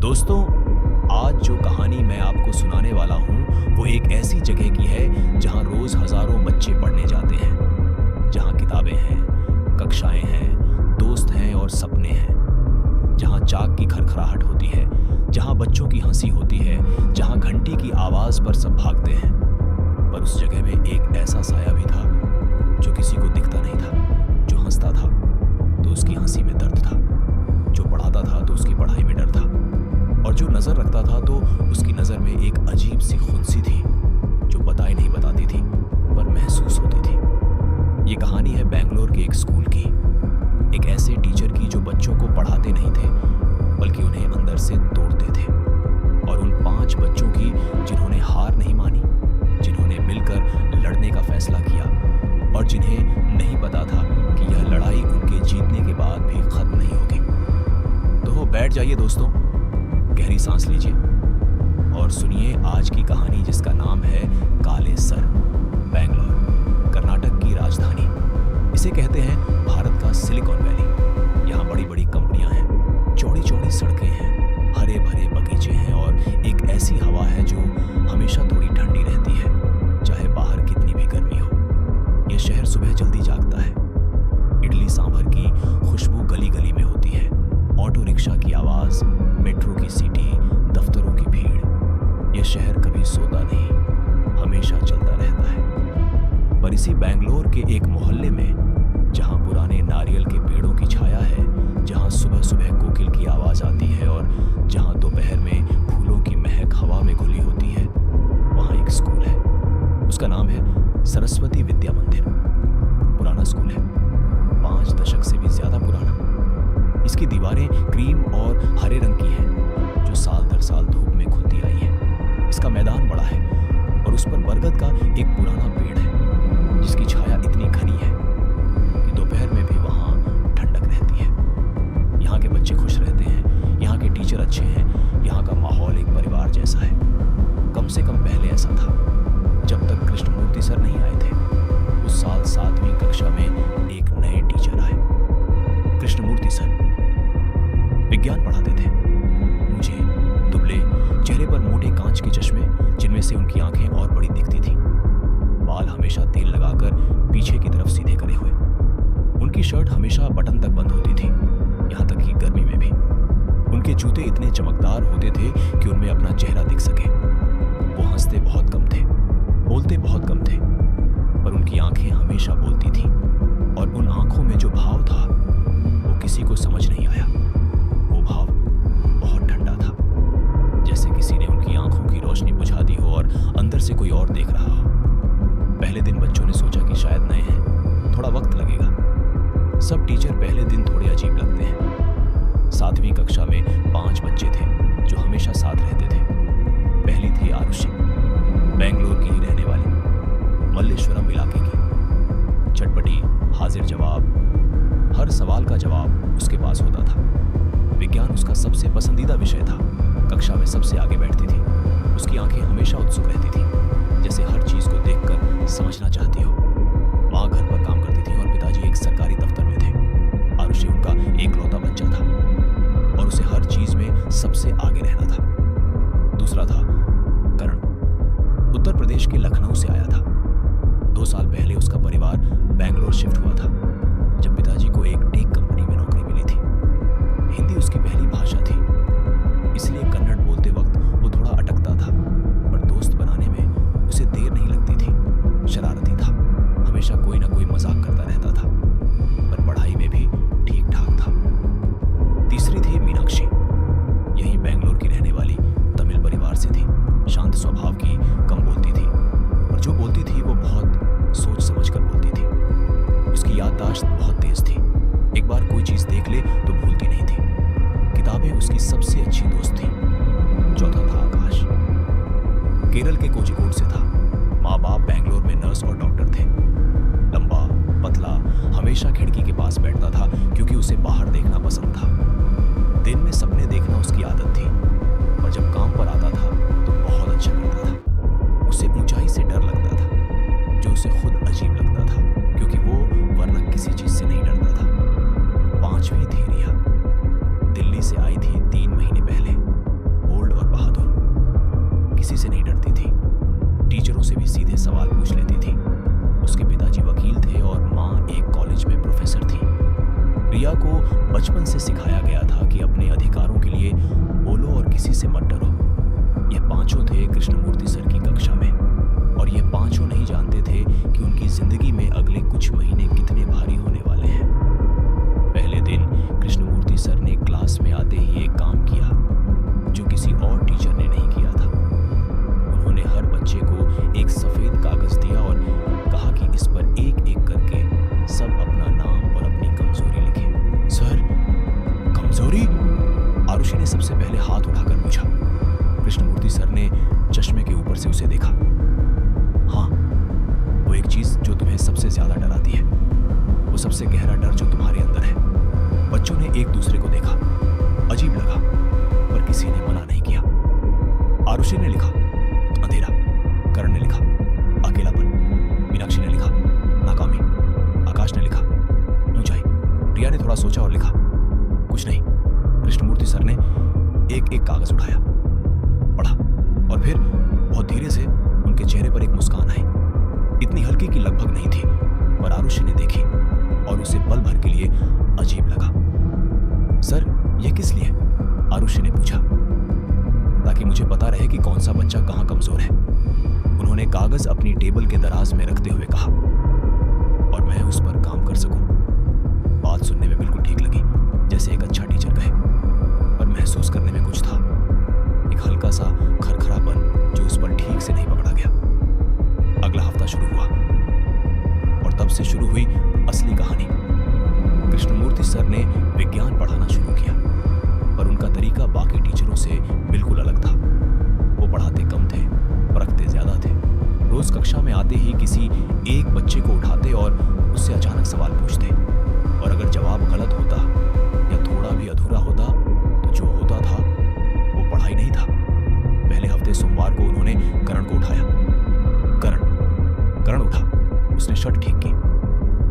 दोस्तों, आज जो कहानी मैं आपको सुनाने वाला हूँ वो एक ऐसी जगह की है जहाँ रोज हजारों बच्चे पढ़ने जाते हैं, जहाँ किताबें हैं, कक्षाएं हैं, दोस्त हैं और सपने हैं, जहाँ चाक की खरखराहट होती है, जहाँ बच्चों की हंसी होती है, जहाँ घंटी की आवाज पर सब भागते हैं। पर उस जगह में एक ऐसा साया भी था जो किसी को दिखता नहीं था। जो हंसता था तो उसकी हंसी में दर्द था, जो पढ़ाता था तो उसकी पढ़ाई में डर था, और जो नजर रखता था तो उसकी नजर में एक अजीब सी खुनसी थी जो बताई नहीं बताती थी पर महसूस होती थी। ये कहानी है बेंगलोर के एक स्कूल की, एक ऐसे टीचर की जो बच्चों को पढ़ाते नहीं थे बल्कि उन्हें अंदर से तोड़ते थे, और उन 5 बच्चों की जिन्होंने हार नहीं मानी, जिन्होंने मिलकर लड़ने का फैसला किया और जिन्हें नहीं पता था कि यह लड़ाई उनके जीतने के बाद भी खत्म नहीं होगी। तो बैठ जाइए दोस्तों, गहरी सांस लीजिए और सुनिए आज की कहानी जिसका नाम है काले सर। बेंगलोर, कर्नाटक की राजधानी। इसे कहते हैं भारत का सिलिकॉन वैली। यहाँ बड़ी बड़ी कंपनियां हैं, चौड़ी चौड़ी सड़कें हैं, हरे भरे बगीचे हैं और एक ऐसी हवा है जो हमेशा थोड़ी ठंडी रहती है, चाहे बाहर कितनी भी गर्मी हो। यह शहर सुबह जल्दी जागता है। इडली सांभर की खुशबू गली गली में होती है, ऑटो रिक्शा की आवाज, मेट्रो की सीटी, दफ्तरों की भीड़। यह शहर कभी सोता नहीं, हमेशा चलता रहता है। पर इसी बेंगलोर के एक मोहल्ले में, जहां पुराने नारियल के पेड़ों की छाया है, जहां सुबह सुबह कोकिल की आवाज आती है और जहां दोपहर में फूलों की महक हवा में घुली होती है, वहां एक स्कूल है। उसका नाम है सरस्वती विद्या मंदिर। पुराना स्कूल है, 5 दशक से भी ज्यादा पुराना। इसकी दीवारें क्रीम और हरे रंग की हैं, जो साल दर साल धूप में खुलती आई है। इसका मैदान बड़ा है और उस पर बरगद का एक पुराना पेड़ है, जिसकी छाया इतनी घनी है कि दोपहर में भी वहाँ ठंडक रहती है। यहाँ के बच्चे खुश रहते हैं, यहाँ के टीचर अच्छे हैं, यहाँ का माहौल एक परिवार जैसा है। कम से कम पहले ऐसा था, जब तक कृष्णमूर्ति सर नहीं आए थे। उस साल 7वीं कक्षा में एक नए टीचर आए, कृष्णमूर्ति सर। विज्ञान पढ़ाते थे। मुझे दुबले, चेहरे पर मोटे कांच के चश्मे, जिनमें से उनकी आंखें और बड़ी दिखती थी। बाल हमेशा तेल लगाकर पीछे की तरफ सीधे करे हुए। उनकी शर्ट हमेशा बटन तक बंद होती थी, यहाँ तक कि गर्मी में भी। उनके जूते इतने चमकदार होते थे कि उनमें अपना चेहरा दिख सके। वो हंसते बहुत कम थे, बोलते बहुत कम थे, पर उनकी आंखें हमेशा बोलती थी, और उन आंखों में जो भाव था वो किसी को समझ नहीं आया। वो भाव बहुत ठंडा था, जैसे किसी ने उनकी आंखों की रोशनी बुझा दी हो और अंदर से कोई और देख रहा हो। पहले दिन बच्चों ने सोचा कि शायद नए हैं, थोड़ा वक्त लगेगा। सब टीचर पहले दिन थोड़े अजीब लगते हैं। 7वीं कक्षा में 5 बच्चे थे जो हमेशा साथ रहते थे। पहली थी आरुषि, बेंगलोर की ही रहने वाली, मल्लेश्वरम इलाके की। चटपटी, हाजिर जवाब, हर सवाल का जवाब उसके पास होता था। विज्ञान उसका सबसे पसंदीदा विषय था। कक्षा में सबसे आगे बैठती थी। उसकी आंखें हमेशा उत्सुक रहती थी, जैसे हर चीज को देखकर समझना चाहती हो। माँ घर पर काम करती थी और पिताजी एक सरकारी दफ्तर में थे। आरुषि उनका एकलौता बच्चा था और उसे हर चीज में सबसे आगे रहना था। दूसरा था करण, उत्तर प्रदेश के लखनऊ से आया था। 2 साल पहले उसका परिवार बेंगलोर शिफ्ट हुआ था, जब पिताजी को एक टेक कंपनी में नौकरी मिली थी। हिंदी उसकी पहली भाषा थी, इसलिए कन्नड़ बोलते वक्त वो थोड़ा अटकता था, पर दोस्त बनाने में उसे देर नहीं लगती थी। शरारती था, आरुषि ने लिखा अंधेरा, करण ने लिखा अकेलापन, मीनाक्षी ने लिखा नाकामी, आकाश ने लिखा ऊंचाई, रिया ने थोड़ा सोचा और लिखा कुछ नहीं। कृष्णमूर्ति सर ने एक एक कागज उठाया, पढ़ा और फिर बहुत धीरे से उनके चेहरे पर एक मुस्कान आई, इतनी हल्की कि लगभग नहीं थी, पर आरुषि ने देखी और उसे पल भर के लिए अजीब लगा। सर ये किस लिए? आरुषि ने पूछा। ताकि मुझे पता रहे कि कौन सा बच्चा कहाँ कमजोर है, उन्होंने कागज अपनी टेबल के दराज में रखते हुए कहा, और मैं उस पर काम कर सकूं। बात सुनने में बिल्कुल ठीक लगी, जैसे एक अच्छा टीचर कहे, पर महसूस करने में कुछ था, एक हल्का सा खरखरापन जो उस पर ठीक से नहीं पकड़ा गया। अगला हफ्ता शुरू हुआ और तब से शुरू हुई असली कहानी। कृष्णमूर्ति सर ने विज्ञान पढ़ाना शुरू किया, पर उनका तरीका बाकी टीचरों से बिल्कुल अलग था। वो पढ़ाते कम थे, परखते ज्यादा थे। रोज कक्षा में आते ही किसी एक बच्चे को उठाते और उससे अचानक सवाल पूछते, और अगर जवाब गलत होता या थोड़ा भी अधूरा होता तो जो होता था वो पढ़ाई नहीं था। पहले हफ्ते सोमवार को उन्होंने करण को उठाया। करण उठा, उसने शर्ट ठीक की।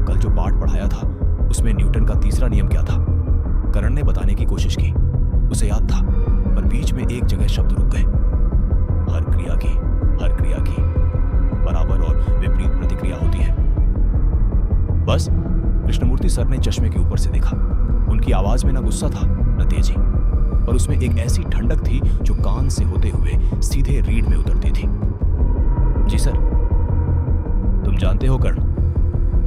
कल जो पाठ पढ़ाया था उसमें न्यूटन का तीसरा नियम क्या था? करण ने बताने की कोशिश की, उसे याद था, पर बीच में एक जगह शब्द रुक गए। हर क्रिया की बराबर और विपरीत प्रतिक्रिया होती है। बस कृष्णमूर्ति सर ने चश्मे के ऊपर से देखा। उनकी आवाज में न गुस्सा था न तेजी, पर उसमें एक ऐसी ठंडक थी जो कान से होते हुए सीधे रीढ़ में उतरती थी। जी सर। तुम जानते हो कर्ण?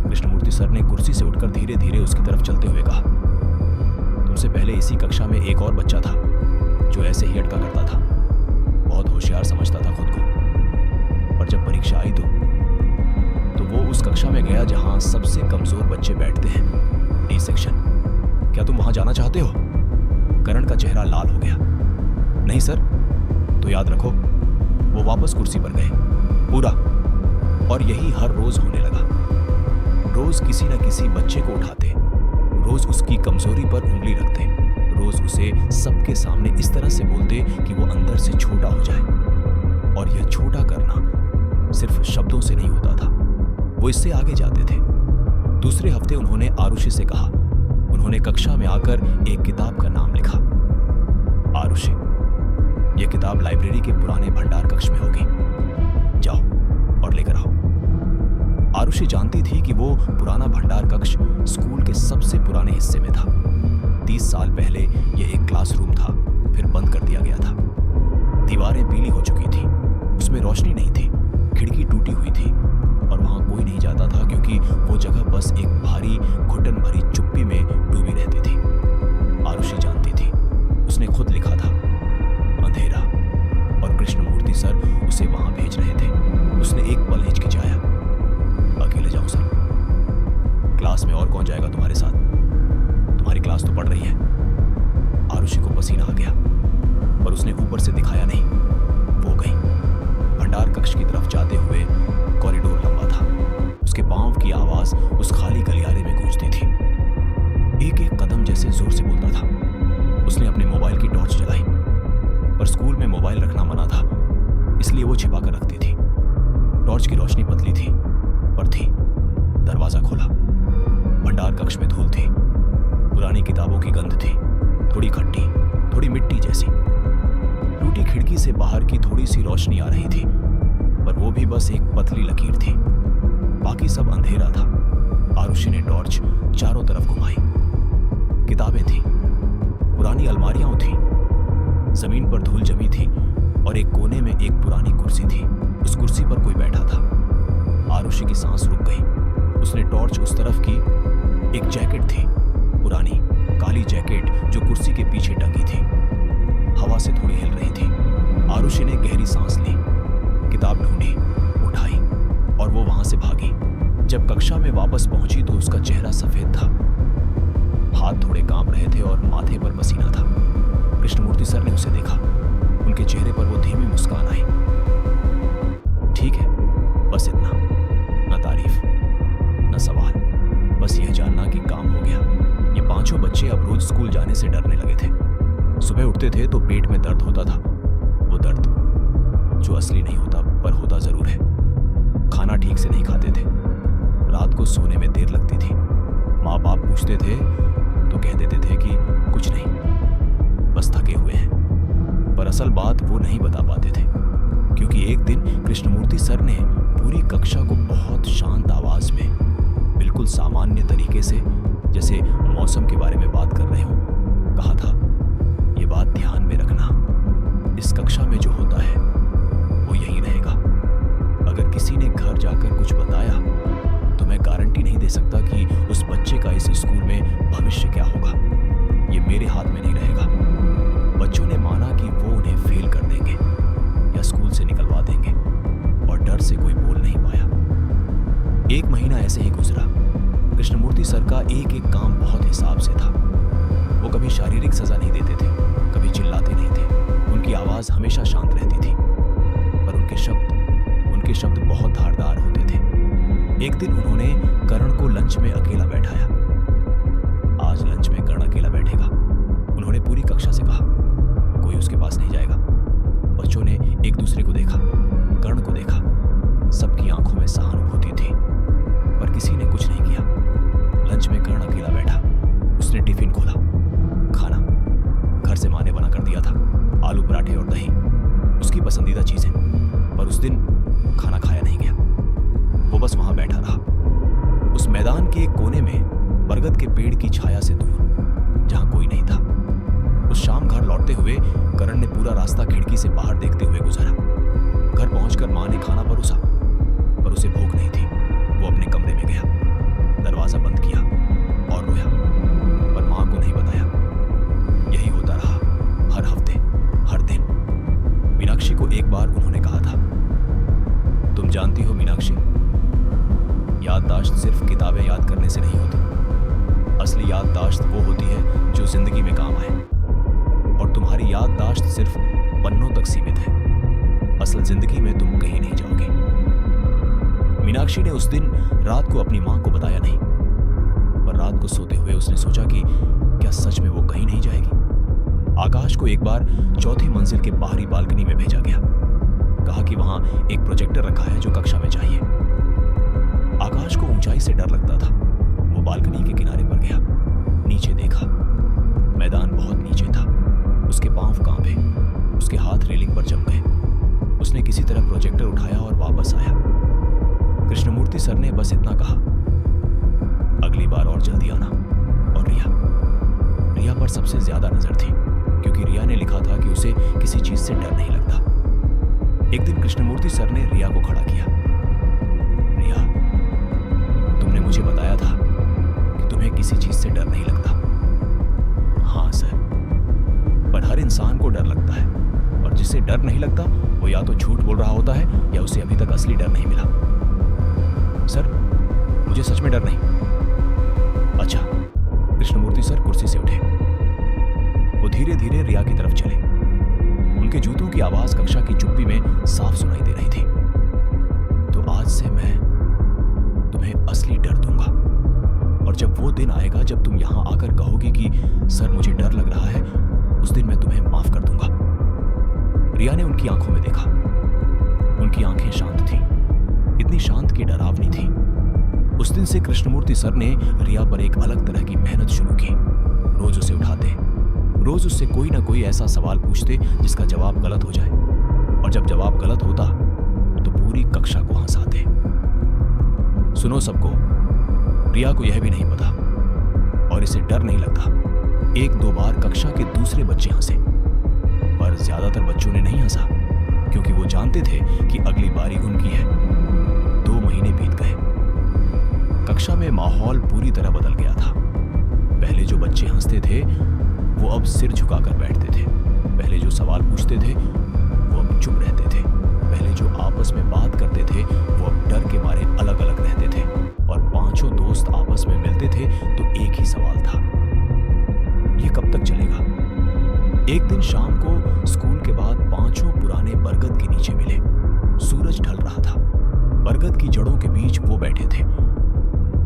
कृष्णमूर्ति सर ने कुर्सी से उठकर धीरे धीरे उसकी तरफ चलते हुए कहा, तुमसे पहले इसी कक्षा में एक और बच्चा था जो ऐसे ही अटका करता था। बहुत होशियार समझता था खुद को, पर जब परीक्षा आई तो वो उस कक्षा में गया जहां सबसे कमजोर बच्चे बैठते हैं, डी सेक्शन। क्या तुम वहां जाना चाहते हो? करण का चेहरा लाल हो गया। नहीं सर। तो याद रखो, वो वापस कुर्सी पर गए, पूरा। और यही हर रोज होने लगा। रोज किसी न किसी बच्चे को उठाते, रोज उसकी कमजोरी पर उंगली रखते, रोज उसे सबके सामने इस तरह से बोलते कि वो अंदर से छोटा हो जाए। और यह छोटा करना सिर्फ शब्दों से नहीं होता था, वो इससे आगे जाते थे। दूसरे हफ्ते उन्होंने आरुषि से कहा, उन्होंने कक्षा में आकर एक किताब का नाम लिखा, आरुषि। यह किताब लाइब्रेरी के पुराने भंडार कक्ष में होगी, जाओ और लेकर आओ। आरुषि जानती थी कि वो पुराना भंडार कक्ष स्कूल के सबसे पुराने हिस्से में था। 30 साल पहले यह एक क्लासरूम था, फिर बंद कर दिया गया था। दीवारें पीली हो चुकी थी, उसमें रोशनी नहीं थी, खिड़की टूटी हुई थी और वहां कोई नहीं जाता था क्योंकि वो जगह बस एक भारी घुटन भरी चुप्पी में डूबी रहती थी। आरुषि जानती थी, उसने खुद लिखा था अंधेरा, और कृष्णमूर्ति सर उसे वहां भेज रहे थे। उसने एक पल हिचकिचाया, अकेले जाऊं सर? क्लास में और कौन जाएगा तुम्हारे साथ? तुम्हारी क्लास तो पढ़ रही है। आरुषि को पसीना आ गया, पर उसने ऊपर से दिखाया नहीं। वो गई। भंडार कक्ष की तरफ जाते हुए कॉरिडोर लंबा था, उसके पांव की आवाज उस खाली गलियारे में गूंजती थी। एक एक कदम जैसे जोर से बोलता था। उसने अपने मोबाइल की टॉर्च जलाई, पर स्कूल में मोबाइल रखना मना था, इसलिए वो छिपा कर रखती थी। टॉर्च की रोशनी पतली थी, पर थी। दरवाजा खोला। भंडार कक्ष में धूल थी, पुरानी किताबों की गंध थी, थोड़ी खट्टी, थोड़ी मिट्टी जैसी। टूटी खिड़की से बाहर की थोड़ी सी रोशनी आ रही थी, पर वो भी बस एक पतली लकीर थी, बाकी सब अंधेरा था। आरुषि ने टॉर्च चारों तरफ घुमाई। किताबें थी, पुरानी अलमारियां थी, जमीन पर धूल जमी थी और एक कोने में एक पुरानी कुर्सी थी। उस कुर्सी पर कोई बैठा था। आरुषि की सांस रुक गई। उसने टॉर्च उस तरफ की। एक जैकेट थी, पुरानी काली जैकेट जो कुर्सी के पीछे टंगी थी, हवा से थोड़ी हिल रही थी। आरुषि ने गहरी सांस ली, किताब ढूंढी, उठाई और वो वहां से भागी। जब कक्षा में वापस पहुंची तो उसका चेहरा सफेद था, हाथ थोड़े कांप रहे थे और माथे पर पसीना था। कृष्णमूर्ति सर ने उसे देखा, उनके चेहरे पर वो धीमी मुस्कान आई। ठीक है, बस इतना, न तारीफ न सवाल, बस यह जानना कि काम हो गया। ये पांचों बच्चे अब रोज स्कूल जाने से डरने लगे थे। सुबह उठते थे तो पेट में दर्द होता था। वो दर्द जो असली नहीं होता पर होता जरूर है। खाना ठीक से नहीं खाते थे, रात को सोने में देर लगती थी। माँ बाप पूछते थे तो कह देते थे कि कुछ नहीं, बस थके हुए हैं। पर असल बात वो नहीं बता पाते थे, क्योंकि एक दिन कृष्णमूर्ति सर ने पूरी कक्षा को बहुत शांत आवाज में, बिल्कुल सामान्य तरीके से, जैसे मौसम के बारे में बात कर रहे हो, कहा था, ये बात ध्यान में रखना, इस कक्षा में जो होता है वो यही रहेगा। अगर किसी ने घर जाकर कुछ बताया तो मैं गारंटी नहीं दे सकता कि उस बच्चे का इस स्कूल में भविष्य क्या होगा। ये मेरे हाथ में नहीं रहेगा। बच्चों ने माना कि वो उन्हें फेल कर देंगे या स्कूल से निकलवा देंगे, और डर से कोई बोल नहीं पाया। एक महीना ऐसे ही गुजरा। कृष्णमूर्ति सर का एक एक काम बहुत हिसाब से था। वो कभी शारीरिक सजा नहीं देते थे, कभी चिल्लाते नहीं थे। उनकी आवाज हमेशा शांत रहती थी, पर उनके शब्द बहुत धारदार होते थे। एक दिन उन्होंने करण को लंच में अकेला बैठाया। आज लंच में करण अकेला बैठेगा, उन्होंने पूरी कक्षा से कहा। कोई उसके पास नहीं जाएगा। बच्चों ने एक दूसरे को देखा, कर्ण को देखा। सबकी आंखों में सहानुभूति थी, पर किसी ने कुछ नहीं किया। लंच में कर्ण अकेला बैठा। उसने टिफिन खोला, खाना घर से माँ ने बना कर दिया था, आलू पराठे और दही, उसकी पसंदीदा चीजें। पर उस दिन खाना खाया नहीं गया। वो बस वहां बैठा रहा, उस मैदान के एक कोने में, बरगद के पेड़ की छाया से दूर, जहां कोई नहीं था। उस शाम घर लौटते हुए करण ने पूरा रास्ता खिड़की से बाहर देखते हुए गुजारा। घर पहुंचकर माँ ने खाना परोसा, पर उसे भूख नहीं थी। वो अपने कमरे में गया, दरवाजा बंद किया और रोया, पर माँ को नहीं बताया। यही होता रहा हर हफ्ते, हर दिन। मीनाक्षी को एक बार उन्होंने कहा था, तुम जानती हो मीनाक्षी, याददाश्त सिर्फ किताबें याद करने से नहीं होती। असली याददाश्त वो होती है जो जिंदगी में काम आए, और तुम्हारी याददाश्त सिर्फ पन्नों तक सीमित है। असल जिंदगी में तुम कहीं नहीं जाओगे। मीनाक्षी ने उस दिन रात को अपनी मां को बताया नहीं, पर रात को सोते हुए उसने सोचा कि क्या सच में वो कहीं नहीं जाएगी। आकाश को एक बार चौथी मंजिल के बाहरी बालकनी में भेजा गया। कहा कि वहां एक प्रोजेक्टर रखा है जो कक्षा में चाहिए। आकाश को ऊंचाई से डर लगता था। वो बालकनी के किनारे पर गया, नीचे देखा। मैदान बहुत नीचे था। उसके पांव कांपे, उसके हाथ रेलिंग पर जम गए। उसने किसी तरह प्रोजेक्टर उठाया और वापस आया। कृष्णमूर्ति सर ने बस इतना कहा, अगली बार और जल्दी आना। और रिया पर सबसे ज्यादा नजर थी, क्योंकि रिया ने लिखा था कि उसे किसी चीज से डर नहीं लगता। एक दिन कृष्णमूर्ति सर ने रिया को खड़ा किया। रिया, तुमने मुझे बताया था कि तुम्हें किसी चीज से डर नहीं लगता। हाँ सर, पर हर इंसान को डर लगता है, और जिसे डर नहीं लगता वो या तो झूठ बोल रहा होता है या उसे अभी तक असली डर नहीं मिला। सर, मुझे सच में डर नहीं। अच्छा। कृष्णमूर्ति सर कुर्सी से उठे। वो धीरे धीरे रिया की तरफ चले। उनके जूतों की आवाज कक्षा की चुप्पी में साफ सुनाई दे रही थी। तो आज से मैं तुम्हें असली डर दूंगा, और जब वो दिन आएगा जब तुम यहां आकर कहोगी कि सर मुझे डर लग रहा है, उस दिन मैं तुम्हें माफ कर दूंगा। रिया ने उनकी आंखों में देखा। उनकी आंखें शांत थीं, इतनी शांत कि डरावनी थी। उस दिन से कृष्णमूर्ति सर ने रिया पर एक अलग तरह की मेहनत शुरू की। रोज उसे उठाते, रोज उससे कोई ना कोई ऐसा सवाल पूछते जिसका जवाब गलत हो जाए, और जब जवाब गलत होता तो पूरी कक्षा को हंसाते। सुनो सबको, रिया को यह भी नहीं पता और इसे डर नहीं लगता। एक दो बार कक्षा के दूसरे बच्चे हंसे, पर ज्यादातर बच्चों ने नहीं हंसा, क्योंकि वो जानते थे कि अगली बारी उनकी है। 2 महीने बीत गए। कक्षा में माहौल पूरी तरह बदल गया था। पहले जो बच्चे हंसते थे वो अब सिर झुकाकर बैठते थे। पहले जो सवाल पूछते थे वो अब चुप रहते थे। पहले जो आपस में बात करते थे वो अब डर के मारे अलग अलग रहते थे, और पांचों दोस्त आपस में मिलते थे तो एक ही सवाल था, ये कब तक चलेगा। एक दिन शाम को स्कूल के बाद पांचों पुराने बरगद के नीचे मिले। सूरज ढल रहा था। बरगद की जड़ों के बीच वो बैठे थे।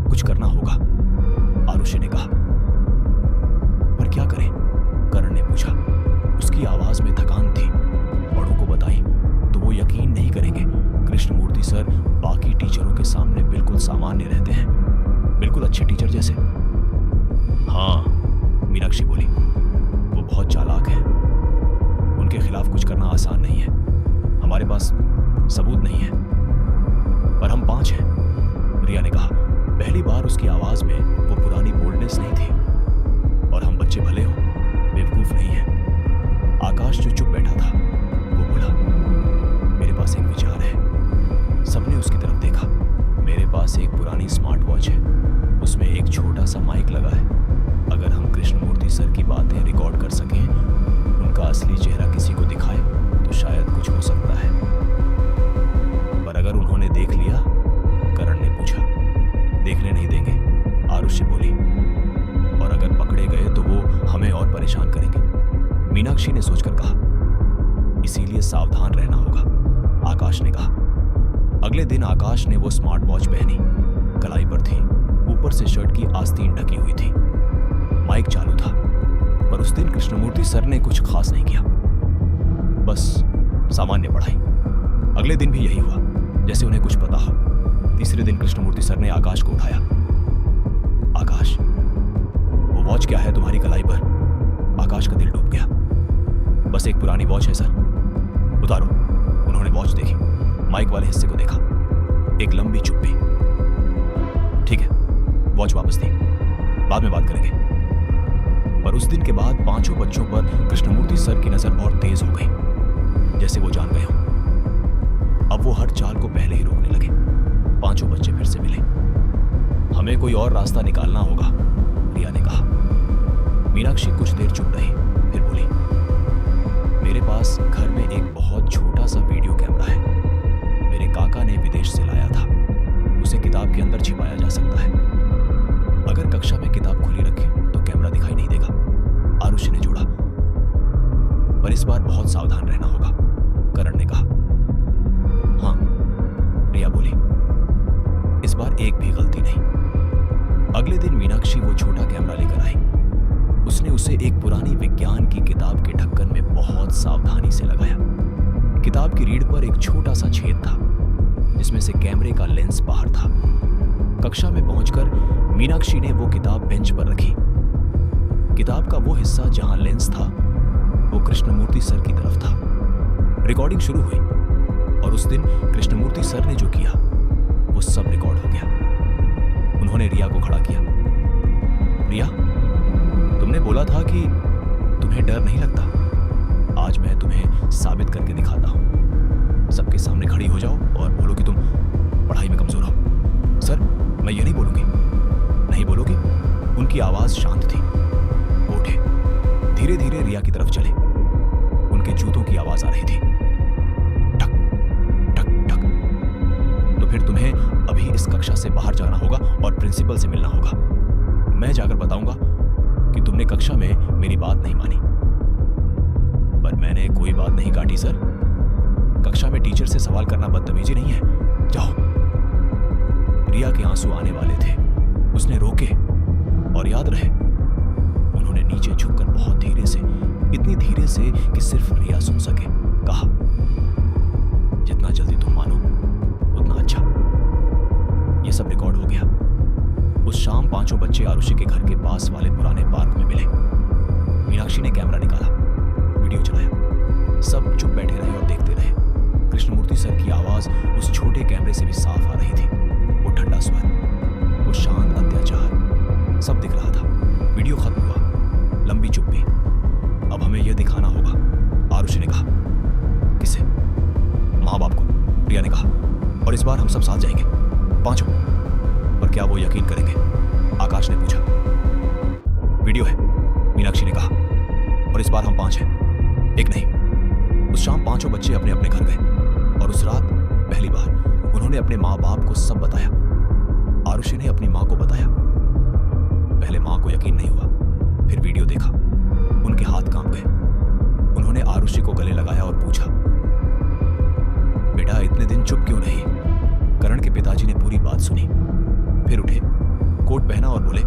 कुछ करना होगा, आरुषि ने कहा। पर क्या करें, करण ने पूछा। उसकी आवाज में थकान थी। बड़ों को बताई तो वो आसान नहीं है। हमारे पास सबूत नहीं है, पर हम 5 हैं, रिया ने कहा। पहली बार उसकी आवाज में वो पुरानी बोल्डनेस नहीं थी। और हम बच्चे भले हों, बेवकूफ नहीं है। आकाश जो चुप बैठा था वो बोला, मेरे पास एक विचार है। सबने उसकी तरफ देखा। मेरे पास एक पुरानी स्मार्ट वॉच है, उसमें एक छोटा सा माइक लगा है। अगर हम कृष्णमूर्ति सर की बातें रिकॉर्ड कर सकें, उनका असली चेहरा किसी को दिखाए, तो शायद कुछ हो सकता है। पर अगर उन्होंने देख लिया, करण ने पूछा। देखने नहीं देंगे, आरुषि बोली। और अगर पकड़े गए तो वो हमें और परेशान करेंगे, मीनाक्षी ने सोचकर कहा। इसीलिए सावधान रहना होगा, आकाश ने कहा। अगले दिन आकाश ने वो स्मार्ट वॉच पहनी, कलाई पर थी, ऊपर से शर्ट की आस्तीन ढकी हुई थी। माइक चालू था, पर उस दिन कृष्णमूर्ति सर ने कुछ खास नहीं किया, बस सामान्य पढ़ाई। अगले दिन भी यही हुआ, जैसे उन्हें कुछ पता हो। तीसरे दिन कृष्णमूर्ति सर ने आकाश को उठाया। आकाश, वो वॉच क्या है तुम्हारी कलाई पर? आकाश का दिल डूब गया। बस एक पुरानी वॉच है सर। उतारो। उन्होंने वॉच देखी, माइक वाले हिस्से को देखा। एक लंबी चुप्पी। ठीक है, वॉच वापस दी, बाद में बात करेंगे। पर उस दिन के बाद 5 बच्चों पर कृष्णमूर्ति सर की नजर और तेज हो गई, जैसे वो जान गए हो। अब वो हर चाल को पहले ही रोकने लगे। 5 बच्चे फिर से मिले। हमें कोई और रास्ता निकालना होगा, रिया ने कहा। मीनाक्षी कुछ देर चुप रही, फिर बोली, मेरे पास घर में एक बहुत छोटा सा वीडियो कैमरा है। मेरे काका ने विदेश से लाया था। उसे किताब के अंदर छिपाया जा सकता है। अगर कक्षा में किताब खुली रखें तो कैमरा दिखाई नहीं देगा, आरुषि ने जोड़ा। पर इस बार बहुत सावधान रहना होगा, करण ने कहा। हाँ, रिया बोली। इस बार एक भी गलती नहीं। अगले दिन मीनाक्षी वो छोटा कैमरा लेकर आई। उसने उसे एक पुरानी विज्ञान की किताब के ढक्कन में बहुत सावधानी से लगाया। किताब की रीढ़ पर एक छोटा सा छेद था, जिसमें से कैमरे का लेंस बाहर था। कक्षा में पहुंचकर मीनाक्षी ने वो किताब बेंच पर रखी। किताब का वो हिस्सा जहां लेंस था, वो कृष्णमूर्ति सर की तरफ था। रिकॉर्डिंग शुरू हुई, और उस दिन कृष्णमूर्ति सर ने जो किया वो सब रिकॉर्ड हो गया। उन्होंने रिया को खड़ा किया। रिया, तुमने बोला था कि तुम्हें डर नहीं लगता। आज मैं तुम्हें साबित करके दिखाता हूं। सबके सामने खड़ी हो जाओ और बोलो कि तुम पढ़ाई में कमजोर हो। सर, मैं ये नहीं बोलूंगी। नहीं बोलोगी? उनकी आवाज शांत थी। वो उठे, धीरे धीरे रिया की तरफ चले। उनके जूतों की आवाज आ रही थी, ठक ठक ठक। तो फिर तुम्हें अभी इस कक्षा से बाहर जाना होगा और प्रिंसिपल से मिलना होगा। मैं जाकर बताऊंगा कि तुमने कक्षा में मेरी बात नहीं मानी। पर मैंने कोई बात नहीं काटी सर। कक्षा में टीचर से सवाल करना बदतमीजी नहीं है। जाओ। रिया के आंसू आने वाले थे। उसने रोके, और याद रहे, उन्होंने नीचे झुककर बहुत धीरे से, इतनी धीरे से कि सिर्फ रिया सुन सके, कहा, जितना जल्दी तुम मानो उतना अच्छा। यह सब रिकॉर्ड हो गया। उस शाम 5 बच्चे आरुषि के घर के पास वाले पुराने पार्क में मिले। मीनाक्षी ने कैमरा निकाला, वीडियो चलाया। सब चुप बैठे रहे और देखते रहे। कृष्णमूर्ति सर की आवाज उस छोटे कैमरे से भी साफ आ रही थी। वो ठंडा स्वर, वो शांत अत्याचार, सब दिख रहा था। वीडियो खत्म हुआ, लंबी चुप्पी। अब हमें यह दिखाना होगा, आरुषि ने कहा। किसे? माँ बाप को, रिया ने कहा। और इस बार हम सब साथ जाएंगे, 5। पर क्या वो यकीन करेंगे? आकाश ने पूछा। वीडियो है, मीनाक्षी ने कहा। और इस बार हम 5 हैं, एक नहीं। उस शाम 5 बच्चे अपने अपने घर गए, और उस रात पहली बार उन्होंने अपने माँ बाप को सब बताया। आरुषि ने अपनी माँ को बताया। पहले माँ को यकीन नहीं हुआ, फिर वीडियो देखा, उनके हाथ कांप गए। उन्होंने आरुषि को गले लगाया और पूछा, बेटा इतने दिन चुप क्यों रही? करण के पिताजी ने पूरी बात सुनी, फिर उठे, कोट पहना और बोले,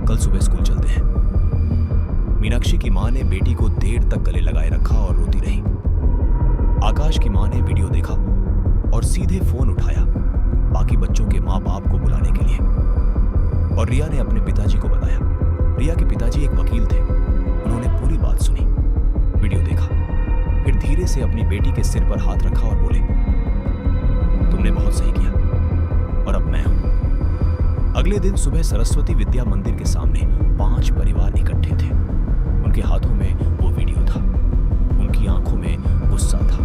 कल सुबह स्कूल चलते हैं। मीनाक्षी की मां ने बेटी को देर तक गले लगाए रखा और रोती रही। आकाश की मां ने वीडियो देखा और सीधे फोन उठाया बाकी बच्चों के माँ बाप को बुलाने के लिए। और रिया ने अपने पिताजी को बताया। रिया के पिताजी एक वकील थे। उन्होंने पूरी बात सुनी, वीडियो देखा। धीरे से अपनी बेटी के सिर पर हाथ रखा और बोले, तुमने बहुत सही किया और अब मैं हूं। अगले दिन सुबह सरस्वती विद्या मंदिर के सामने 5 परिवार इकट्ठे थे। उनके हाथों में वो वीडियो था, उनकी आंखों में गुस्सा था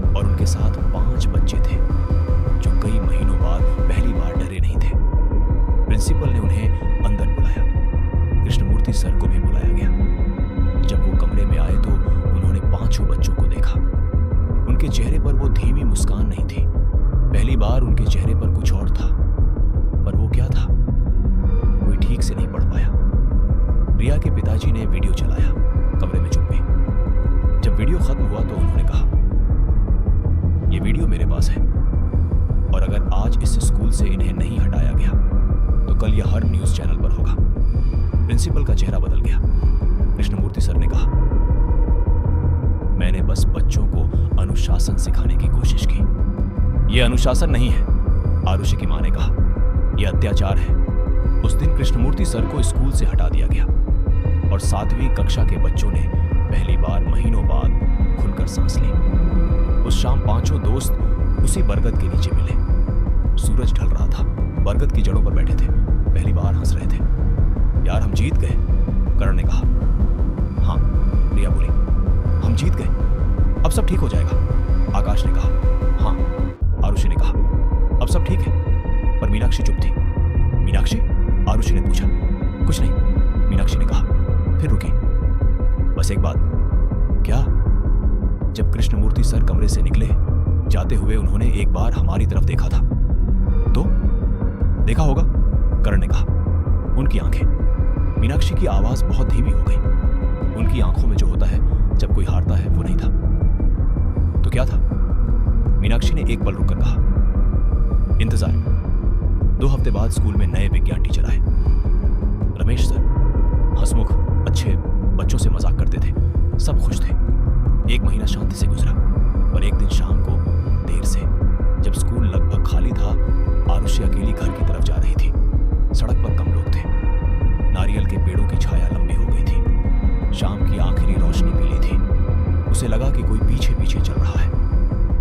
और उनके साथ 5 बच्चे थे जो कई महीनों बाद पहली बार डरे नहीं थे। प्रिंसिपल ने उन्हें अंदर बुलाया। कृष्णमूर्ति सर को भी बुलाया गया। जब वो कमरे में आए तो उन्होंने 5 बच्चों को देखा। उनके चेहरे पर वो धीमी मुस्कान नहीं थी। पहली बार उनके चेहरे पर कुछ और था, पर वो क्या था कोई ठीक से नहीं पढ़ पाया। रिया के पिताजी ने वीडियो चलाया। कमरे में चुप्पी। जब वीडियो खत्म हुआ तो उन्होंने कहा, ये वीडियो मेरे पास है और अगर आज इस स्कूल से इन्हें नहीं हटाया गया तो कल यह हर न्यूज चैनल पर होगा। प्रिंसिपल का चेहरा बदल गया। कृष्णमूर्ति सर ने कहा, मैंने बस बच्चों को अनुशासन सिखाने की कोशिश की। यह अनुशासन नहीं है, आरुषि की मां ने कहा, यह अत्याचार है। उस दिन कृष्णमूर्ति सर को स्कूल से हटा दिया गया और 7वीं कक्षा के बच्चों ने पहली बार महीनों बाद खुलकर सांस ली। उस शाम 5 दोस्त उसी बरगद के नीचे मिले। सूरज ढल रहा था। बरगद की जड़ों पर बैठे थे। पहली बार हंस रहे थे। यार हम जीत गए, करण ने कहा। हाँ, रिया बोली, हम जीत गए, अब सब ठीक हो जाएगा। आकाश ने कहा। हाँ, आरुषि ने कहा। अब सब ठीक है। पर मीनाक्षी चुप थी। मीनाक्षी? आरुषि ने पूछा। कुछ नहीं, मीनाक्षी ने कहा। फिर रुकी। बस एक बात। क्या? जब कृष्णमूर्ति सर कमरे से निकले, जाते हुए उन्होंने एक बार हमारी तरफ देखा था। तो देखा होगा, करण ने कहा। उनकी आंखें। मीनाक्षी की आवाज बहुत धीमी हो गई। उनकी आंखों में जो होता है जब कोई हारता है वो नहीं था। तो क्या था? मीनाक्षी ने एक पल रुककर कहा, इंतजार। 2 हफ्ते बाद स्कूल में नए विज्ञान टीचर आए। रमेश सर हंसमुख, अच्छे, बच्चों से मजाक करते थे, सब खुश थे। 1 महीना शांति से गुजरा। पर एक दिन शाम को देर से, जब स्कूल लगभग खाली था, आरुषि अकेली घर की तरफ जा रही थी। सड़क पर कम लोग थे। नारियल के पेड़ों की छाया लंबी हो गई थी। शाम की आखिरी रोशनी पीली थी। उसे लगा कि कोई पीछे पीछे चल रहा है।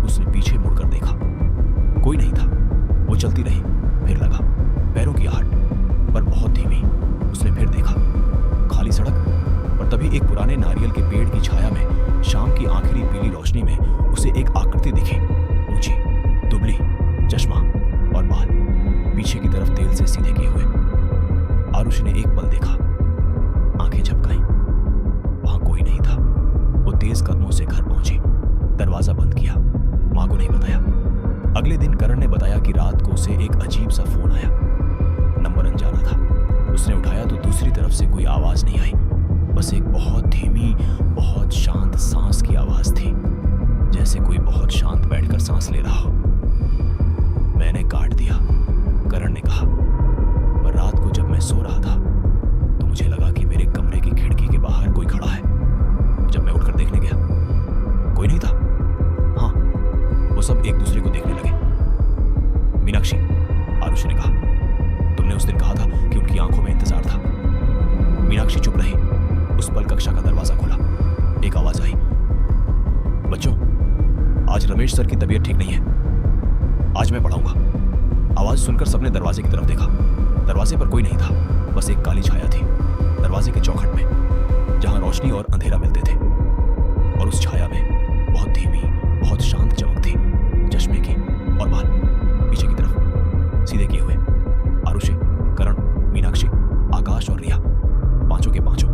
उसने पीछे मुड़कर देखा, कोई नहीं था। वो चलती रही। फिर लगा पैरों की आहट, पर बहुत धीमी। उसने फिर देखा, खाली सड़क। पर तभी एक पुराने नारियल के पेड़ की छाया में, शाम की आखिरी पीली रोशनी में उसे एक आकृति दिखी। ऊंची, दुबली, चश्मा और बाल पीछे की तरफ तेल से सीधे किए हुए। आरुषि ने एक पल देखा, आंखें झपकाई। वहां कोई नहीं था। वो तेज कदमों से घर पहुंची। दरवाजा बंद किया। मां को नहीं बताया। अगले दिन करण ने बताया कि रात को उसे एक अजीब सा फोन आया। नंबर अनजाना था। उसने उठाया तो दूसरी तरफ से कोई आवाज नहीं आई। बस एक बहुत धीमी, बहुत शांत सांस की आवाज थी, जैसे कोई बहुत शांत बैठकर सांस ले रहा हो। मैंने काट दिया, करण ने कहा। पर रात को जब मैं सो रहा था तो मुझे लगा कि मेरे कमरे की खिड़की के बाहर कोई खड़ा है। जब मैं उठकर देखने गया, कोई नहीं था। हाँ, वो सब एक दूसरे को देखने लगे। मीनाक्षी, आरुषि ने कहा, तुमने उस दिन कहा था कि उनकी आंखों में इंतजार था। मीनाक्षी चुप रही। उस पल कक्षा का दरवाजा खुला। एक आवाज आई, बच्चों, आज रमेश सर की तबीयत ठीक नहीं है, आज मैं पढ़ाऊंगा। आवाज सुनकर सबने दरवाजे की तरफ देखा। दरवाजे पर कोई नहीं था, बस एक काली छाया थी दरवाजे के चौखट में, जहां रोशनी और अंधेरा मिलते थे। और उस छाया में बहुत धीमी, बहुत शांत चमक थी, चश्मे की और बाल पीछे की तरफ सीधे किए हुए। आरुषि, करण, मीनाक्षी, आकाश और रिया, 5 के 5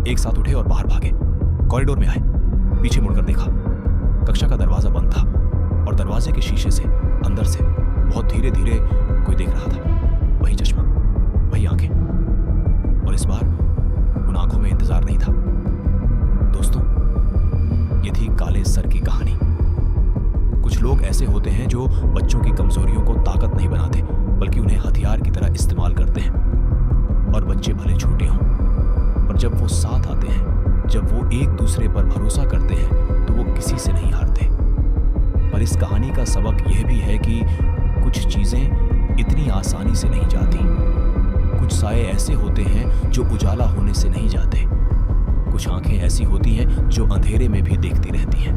एक साथ उठे और बाहर भागे। कॉरिडोर में आए। पीछे मुड़कर देखा, कक्षा का दरवाजा बंद था और दरवाजे के शीशे से अंदर से बहुत धीरे धीरे कोई देख रहा था। वही चश्मा, वही आंखें, और इस बार उन आंखों में इंतजार नहीं था। दोस्तों, ये थी काले सर की कहानी। कुछ लोग ऐसे होते हैं जो बच्चों की कमजोरियों को ताकत नहीं बनाते, बल्कि उन्हें हथियार की तरह इस्तेमाल करते हैं। और बच्चे भले छोटे हों, पर जब वो साथ आते हैं, जब वो एक दूसरे पर भरोसा करते हैं, तो वो किसी से नहीं हारते। पर इस कहानी का सबक यह भी है कि कुछ चीजें इतनी आसानी से नहीं जाती। कुछ साए ऐसे होते हैं जो उजाला होने से नहीं जाते। कुछ आंखें ऐसी होती हैं जो अंधेरे में भी देखती रहती हैं।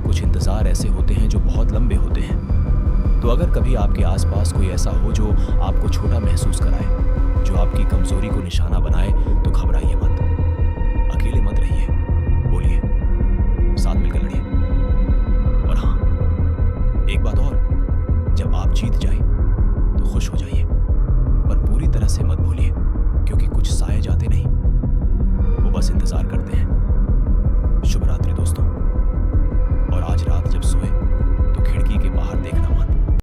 कुछ इंतज़ार ऐसे होते हैं जो बहुत लंबे होते हैं। तो अगर कभी आपके आसपास कोई ऐसा हो जो आपको छोटा महसूस कराए, जो आपकी कमजोरी को निशाना बनाए, तो घबराइए मत, अकेले मत रहिए, बोलिए, साथ मिलकर लड़िए। और हाँ, एक बात और, जब आप जीत जाए तो खुश हो जाइए, पर पूरी तरह से मत भूलिए, क्योंकि कुछ साए जाते नहीं, वो बस इंतजार करते हैं।